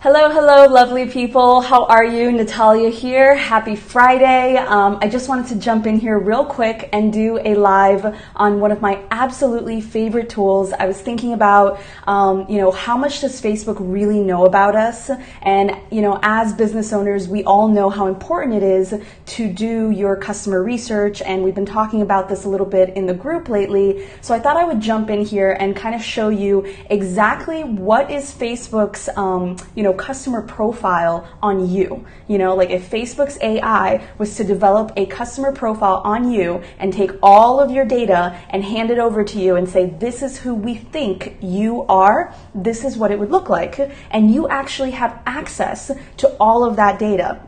Hello, hello, lovely people. How are you? Natalia here. Happy Friday. I just wanted to jump in here real quick and do a live on one of my absolutely favorite tools. I was thinking about, how much does Facebook really know about us? And, as business owners, we all know how important it is to do your customer research. And we've been talking about this a little bit in the group lately. So I thought I would jump in here and kind of show you exactly what is Facebook's, customer profile on you. Like if Facebook's AI was to develop a customer profile on you and take all of your data and hand it over to you and say, this is who we think you are, this is what it would look like. And you actually have access to all of that data.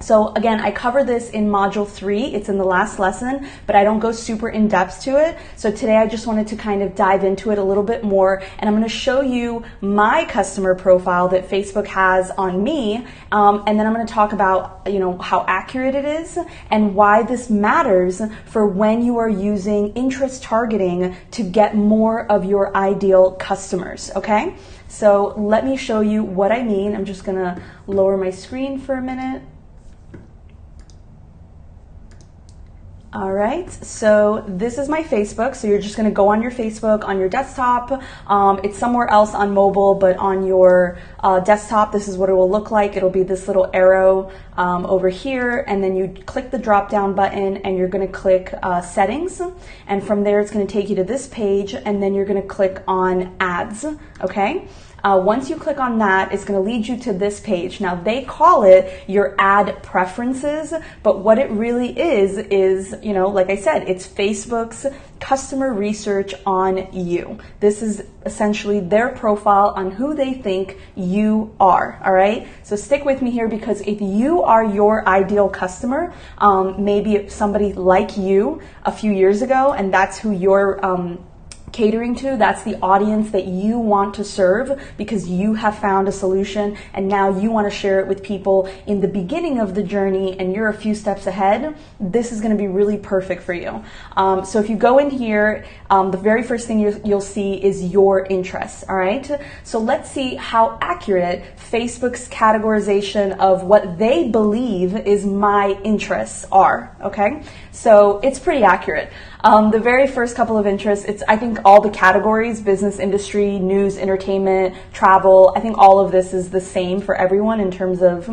So again, I cover this in module 3. It's in the last lesson, but I don't go super in depth to it. So today I just wanted to kind of dive into it a little bit more, and I'm going to show you my customer profile that Facebook has on me, and then I'm going to talk about how accurate it is and why this matters for when you are using interest targeting to get more of your ideal customers. Okay, so let me show you what I mean. I'm just going to lower my screen for a minute. All right, so this is my Facebook. So you're just gonna go on your Facebook on your desktop. It's somewhere else on mobile, but on your desktop, this is what it will look like. It'll be this little arrow over here, and then you click the drop down button and you're gonna click settings. And from there, it's gonna take you to this page, and then you're gonna click on ads, okay? Once you click on that, it's going to lead you to this page. Now, they call it your ad preferences, but what it really is, like I said, it's Facebook's customer research on you. This is essentially their profile on who they think you are, all right? So stick with me here, because if you are your ideal customer, maybe somebody like you a few years ago, and that's who you're catering to, that's the audience that you want to serve because you have found a solution and now you want to share it with people in the beginning of the journey and you're a few steps ahead, this is going to be really perfect for you. So if you go in here, the very first thing you'll see is your interests, all right? So let's see how accurate Facebook's categorization of what they believe is my interests are, okay? So it's pretty accurate. The very first couple of interests, it's, I think, all the categories, business, industry, news, entertainment, travel, I think all of this is the same for everyone in terms of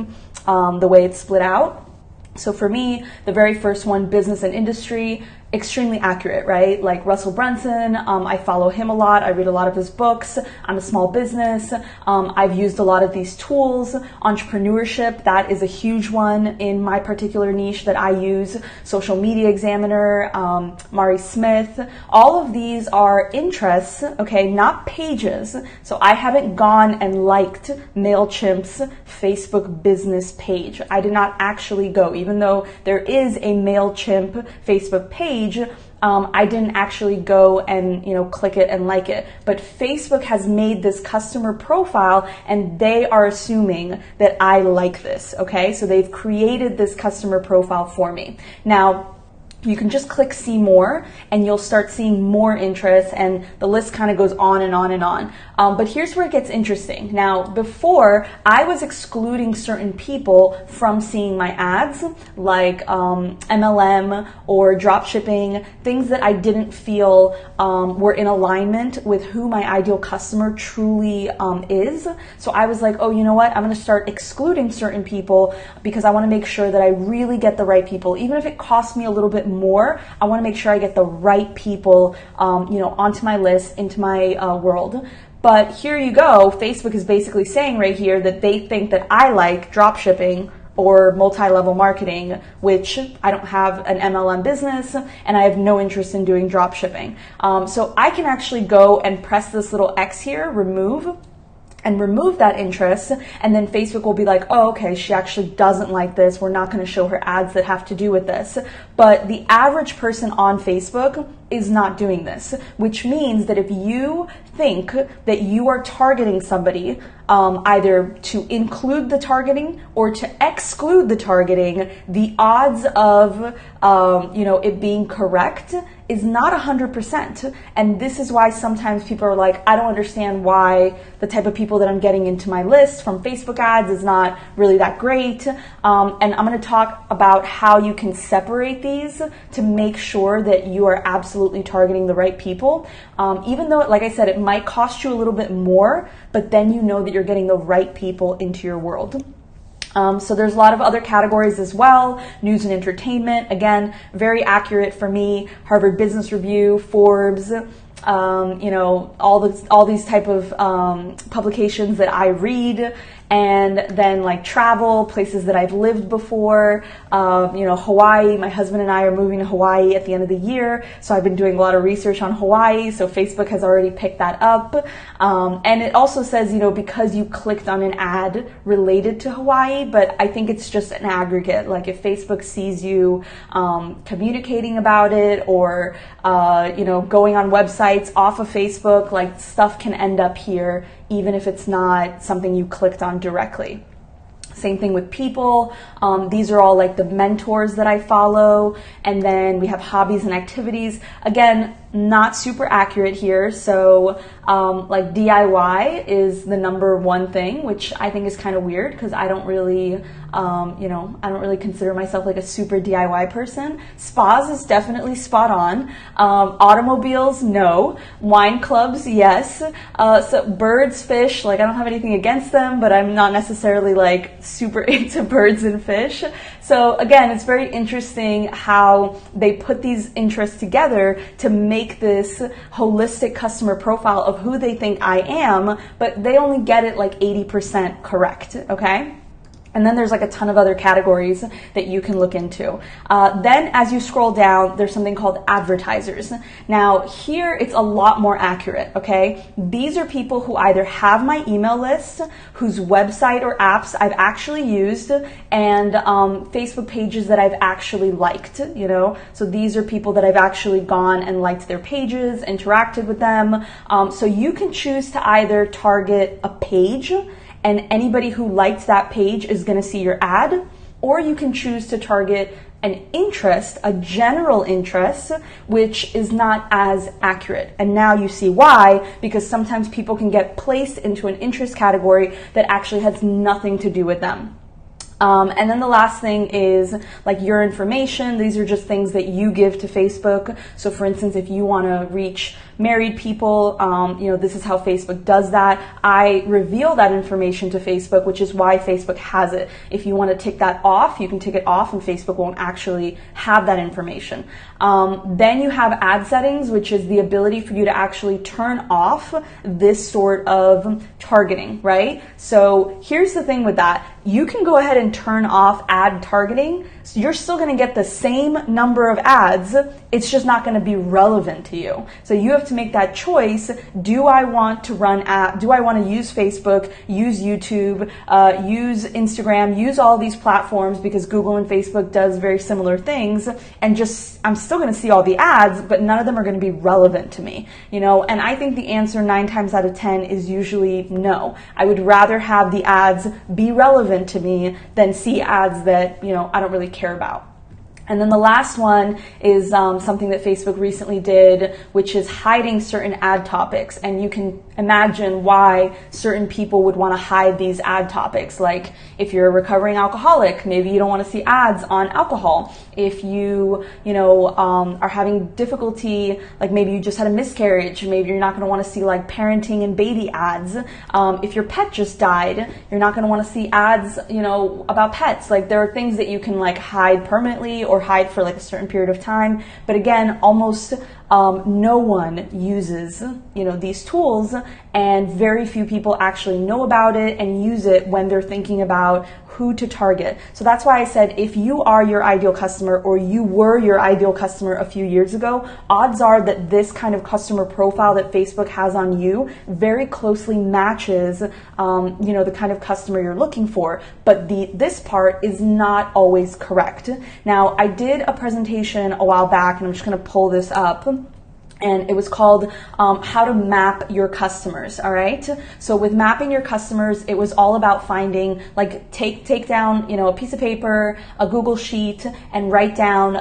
the way it's split out. So for me, the very first one, business and industry, extremely accurate, right? Like Russell Brunson, I follow him a lot. I read a lot of his books. I'm a small business. I've used a lot of these tools. Entrepreneurship, that is a huge one in my particular niche that I use. Social Media Examiner, Mari Smith, all of these are interests, okay, not pages. So I haven't gone and liked MailChimp's Facebook business page. I did not actually go, even though there is a MailChimp Facebook page, I didn't actually go and click it and like it. But Facebook has made this customer profile and they are assuming that I like this, okay? So they've created this customer profile for me. Now, you can just click see more and you'll start seeing more interest, and the list kind of goes on and on and on. But here's where it gets interesting. Now, before, I was excluding certain people from seeing my ads, like MLM or dropshipping, things that I didn't feel were in alignment with who my ideal customer truly is. So I was like, oh, you know what? I'm going to start excluding certain people because I want to make sure that I really get the right people. Even if it costs me a little bit more, I want to make sure I get the right people, onto my list, into my world. But here you go. Facebook is basically saying right here that they think that I like dropshipping or multi-level marketing, which I don't have an MLM business and I have no interest in doing dropshipping. So I can actually go and press this little X here, remove that interest, and then Facebook will be like, oh, okay, she actually doesn't like this. We're not going to show her ads that have to do with this. But the average person on Facebook is not doing this, which means that if you think that you are targeting somebody, either to include the targeting or to exclude the targeting, the odds of it being correct is not 100%. And this is why sometimes people are like, I don't understand why the type of people that I'm getting into my list from Facebook ads is not really that great. And I'm going to talk about how you can separate these to make sure that you are absolutely targeting the right people. Even though, like I said, it might cost you a little bit more, but then you know that you're getting the right people into your world. So there's a lot of other categories as well. News and entertainment, again, very accurate for me. Harvard Business Review, Forbes, all these type of publications that I read. And then like travel, places that I've lived before, Hawaii. My husband and I are moving to Hawaii at the end of the year. So I've been doing a lot of research on Hawaii. So Facebook has already picked that up. And it also says, because you clicked on an ad related to Hawaii, but I think it's just an aggregate. Like if Facebook sees you communicating about it or, going on websites off of Facebook, like stuff can end up here, even if it's not something you clicked on directly. Same thing with people. These are all like the mentors that I follow. And then we have hobbies and activities. Again, not super accurate here. So like DIY is the number one thing, which I think is kind of weird because I don't really, I don't really consider myself like a super DIY person. Spas is definitely spot on. Automobiles, no. Wine clubs, yes. So birds, fish, like I don't have anything against them, but I'm not necessarily like super into birds and fish. So again, it's very interesting how they put these interests together to make this holistic customer profile of who they think I am, but they only get it like 80% correct, okay? And then there's like a ton of other categories that you can look into. Then as you scroll down, there's something called advertisers. Now here it's a lot more accurate, okay? These are people who either have my email list, whose website or apps I've actually used, and Facebook pages that I've actually liked, So these are people that I've actually gone and liked their pages, interacted with them. So you can choose to either target a page, and anybody who liked that page is going to see your ad, or you can choose to target an interest, a general interest, which is not as accurate. And now you see why, because sometimes people can get placed into an interest category that actually has nothing to do with them. And then the last thing is like your information. These are just things that you give to Facebook. So for instance, if you want to reach married people, this is how Facebook does that. I reveal that information to Facebook, which is why Facebook has it. If you want to tick that off, you can tick it off and Facebook won't actually have that information. Then you have ad settings, which is the ability for you to actually turn off this sort of targeting, right? So here's the thing with that. You can go ahead and turn off ad targeting. So you're still going to get the same number of ads. It's just not going to be relevant to you. So you have to make that choice. Do I want to run ad? Do I want to use Facebook, use YouTube, use Instagram, use all these platforms because Google and Facebook does very similar things, and just I'm still going to see all the ads, but none of them are going to be relevant to me, And I think the answer 9 times out of 10 is usually no. I would rather have the ads be relevant to me than see ads that I don't really care about. And then the last one is something that Facebook recently did, which is hiding certain ad topics. And you can imagine why certain people would want to hide these ad topics. Like if you're a recovering alcoholic, maybe you don't want to see ads on alcohol. If you, are having difficulty, like maybe you just had a miscarriage, maybe you're not going to want to see like parenting and baby ads. If your pet just died, you're not going to want to see ads, about pets. Like there are things that you can like hide permanently or hide for like a certain period of time. But again, almost no one uses, these tools, and very few people actually know about it and use it when they're thinking about who to target. So that's why I said if you are your ideal customer or you were your ideal customer a few years ago, odds are that this kind of customer profile that Facebook has on you very closely matches, the kind of customer you're looking for. But this part is not always correct. Now, I did a presentation a while back, and I'm just going to pull this up. and it was called How to Map Your Customers. All right. So with mapping your customers, it was all about finding, like, take down, a piece of paper, a Google sheet, and write down,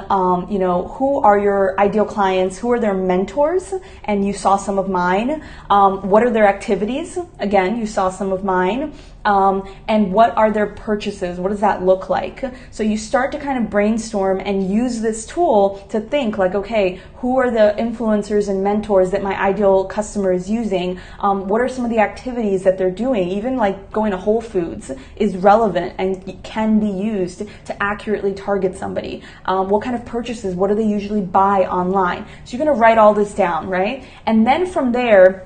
who are your ideal clients, who are their mentors, and you saw some of mine. What are their activities? Again, you saw some of mine. And what are their purchases? What does that look like? So you start to kind of brainstorm and use this tool to think like, okay, who are the influencers and mentors that my ideal customer is using? What are some of the activities that they're doing? Even like going to Whole Foods is relevant and can be used to accurately target somebody. What kind of purchases? What do they usually buy online? So you're going to write all this down, right? And then from there,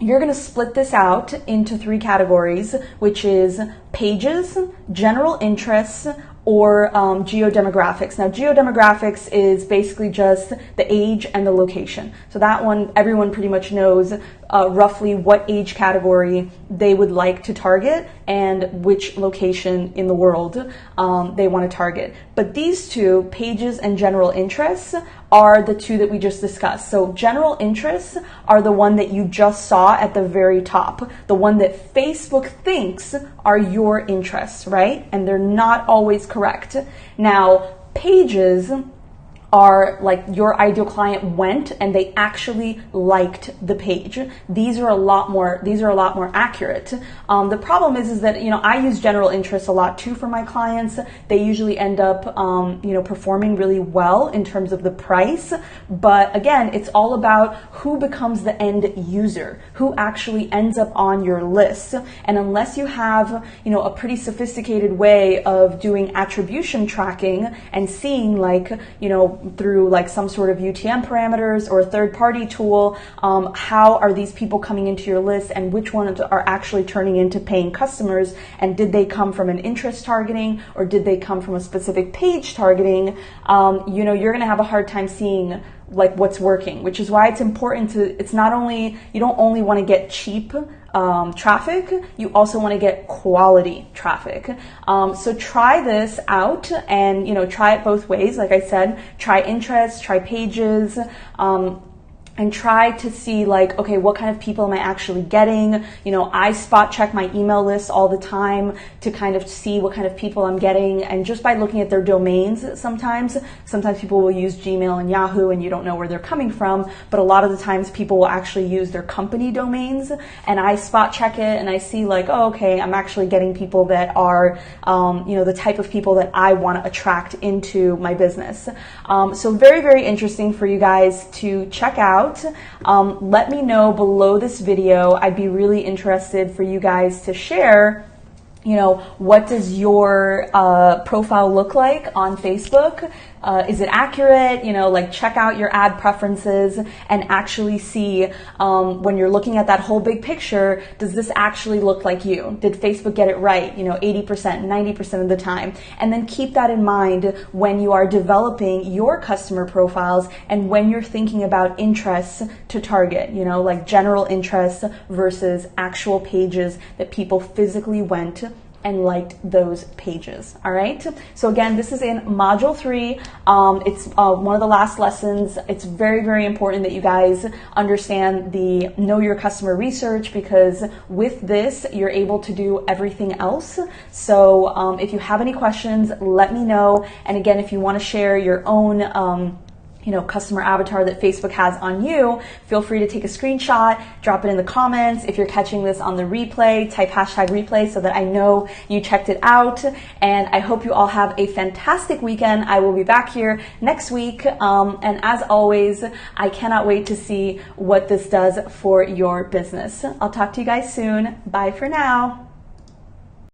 you're going to split this out into 3 categories, which is pages, general interests, or geodemographics. Now, geodemographics is basically just the age and the location. So that one, everyone pretty much knows roughly what age category they would like to target and which location in the world they want to target. But these 2, pages and general interests, are the 2 that we just discussed. So general interests are the one that you just saw at the very top, the one that Facebook thinks are your interests, right? And they're not always correct. Now, pages are like your ideal client went and they actually liked the page. These are a lot more accurate. The problem is that, I use general interests a lot too for my clients. They usually end up, performing really well in terms of the price. But again, it's all about who becomes the end user, who actually ends up on your list. And unless you have, a pretty sophisticated way of doing attribution tracking and seeing through like some sort of UTM parameters or a third-party tool, how are these people coming into your list and which ones are actually turning into paying customers, and did they come from an interest targeting or did they come from a specific page targeting? You're gonna have a hard time seeing like what's working, which is why it's important it's not only, you don't only want to get cheap traffic, you also want to get quality traffic. So try this out and, try it both ways. Like I said, try interests, try pages, and try to see like, okay, what kind of people am I actually getting? I spot check my email list all the time to kind of see what kind of people I'm getting. And just by looking at their domains, sometimes people will use Gmail and Yahoo and you don't know where they're coming from. But a lot of the times people will actually use their company domains, and I spot check it and I see like, oh, okay, I'm actually getting people that are, the type of people that I want to attract into my business. So very, very interesting for you guys to check out. Let me know below this video. I'd be really interested for you guys to share, what does your profile look like on Facebook? Is it accurate? Check out your ad preferences and actually see when you're looking at that whole big picture, does this actually look like you? Did Facebook get it right? 80%, 90% of the time. And then keep that in mind when you are developing your customer profiles and when you're thinking about interests to target, like general interests versus actual pages that people physically went and liked those pages. All right. So again, this is in module 3. It's one of the last lessons. It's very, very important that you guys understand the know your customer research, because with this, you're able to do everything else. So if you have any questions, let me know. And again, if you want to share your own customer avatar that Facebook has on you, feel free to take a screenshot, drop it in the comments. If you're catching this on the replay, type #replay so that I know you checked it out. And I hope you all have a fantastic weekend. I will be back here next week. And as always, I cannot wait to see what this does for your business. I'll talk to you guys soon. Bye for now.